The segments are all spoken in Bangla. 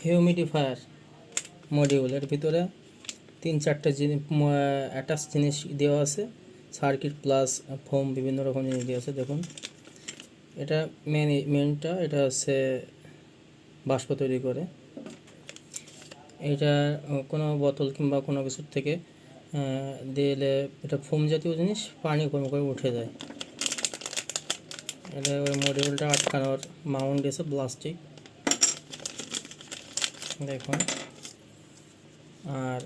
হিউমিডিফায়ার মডিউল, এর ভিতরে 3-4টা জিনিস অ্যাটাচ জিনিস দেওয়া আছে, সার্কিট প্লাস ফোম বিভিন্ন রকম জিনিস দেওয়া আছে। দেখুন এটা মেনটা, এটা হচ্ছে বাষ্প তৈরি করে। এটা কোনো বোতল কিংবা কোনো কিছুর থেকে দিলে এটা ফোম জাতীয় জিনিস, পানি কম করে উঠে যায়। এটা ওই মডিউলটা আটকানোর মাউন্ট দিয়েছে প্লাস্টিক, দেখুন। আর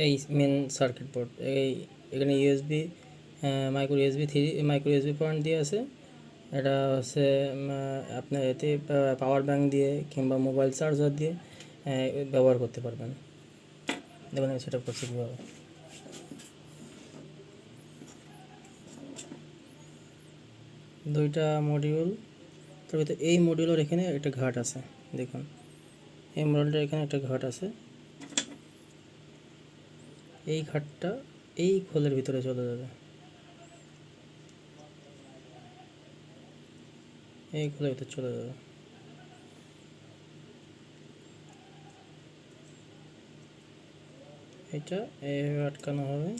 এই মেন সার্কিট বোর্ড, এখানে ইউএসবি মাইক্রো ইউএসবি পয়েন্ট দিয়ে আছে। এটা হচ্ছে আপনার এতে পাওয়ার ব্যাঙ্ক দিয়ে কিংবা মোবাইল চার্জার দিয়ে ব্যবহার করতে পারবেন। দেখুন আমি সেট আপ করছি কীভাবে। দুইটা মডিউল, তার ভিতরে এই মডিউলের এখানে একটা ঘাট আছে, দেখুন এই মডিউলটার এখানে একটা ঘাট আছে। এই ঘাটটা এই খোলের ভিতরে চলে যাবে, এই খোলের ভিতরে চলে যাবে। এটা এইভাবে আটকানো হবে।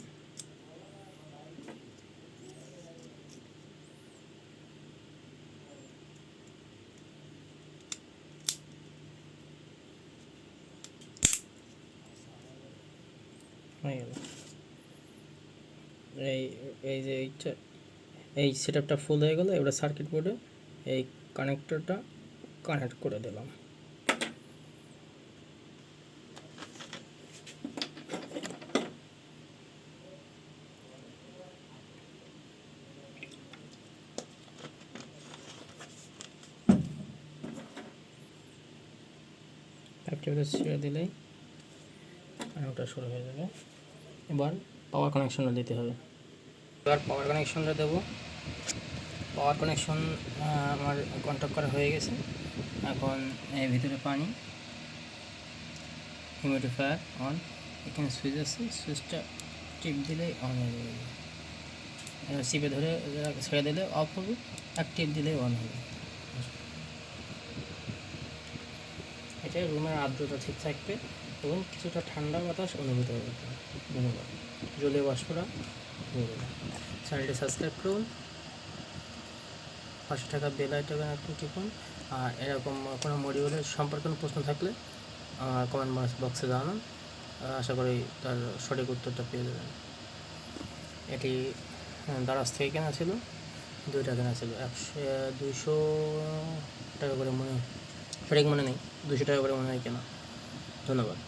হয়ে গেল। এই যে এই সেট আপটা ফুল হয়ে গেল। এবার সার্কিট বোর্ডে এই কানেক্টরটা কানেক্ট করে দিলাম। পাইপটা ছেড়ে দিলেই কানেক্টটা শুরু হয়ে যাবে। এবার পাওয়ার কানেকশনটা দিতে হবে। এবার পাওয়ার কানেকশনটা দেবো। পাওয়ার কানেকশন আমার কন্ট্যাক্ট করা হয়ে গেছে। এখন এর ভিতরে পানি, হিউমিডিফায়ার অন, এখানে সুইচ আছে, সুইচটা টিপ দিলেই অন হয়ে যাবে। এবার চিপে ধরে ছেড়ে দিলে অফ হবে, আর টিপ দিলেই অন হবে। এটা রুমের আর্দ্রতা ঠিক থাকবে এবং কিছুটা ঠান্ডা বাতাস অনুভূত হবে। ধন্যবাদ। জলীয় বাষ্পটা চ্যানেলটি সাবস্ক্রাইব করুন, পাশে থাকা বেল আইকনে একটু টিপুন। আর এরকম কোনো মডিউলের সম্পর্কে প্রশ্ন থাকলে কমেন্ট বক্সে জানান, আশা করি তার সঠিক উত্তরটা পেয়ে যাবেন। এটি দারাজ থেকে কেনা ছিল, 2 টাকা কেনা ছিল, 200 টাকা করে সঠিক মনে নেই, 200 টাকা করে মনে হয় কেনা। ধন্যবাদ।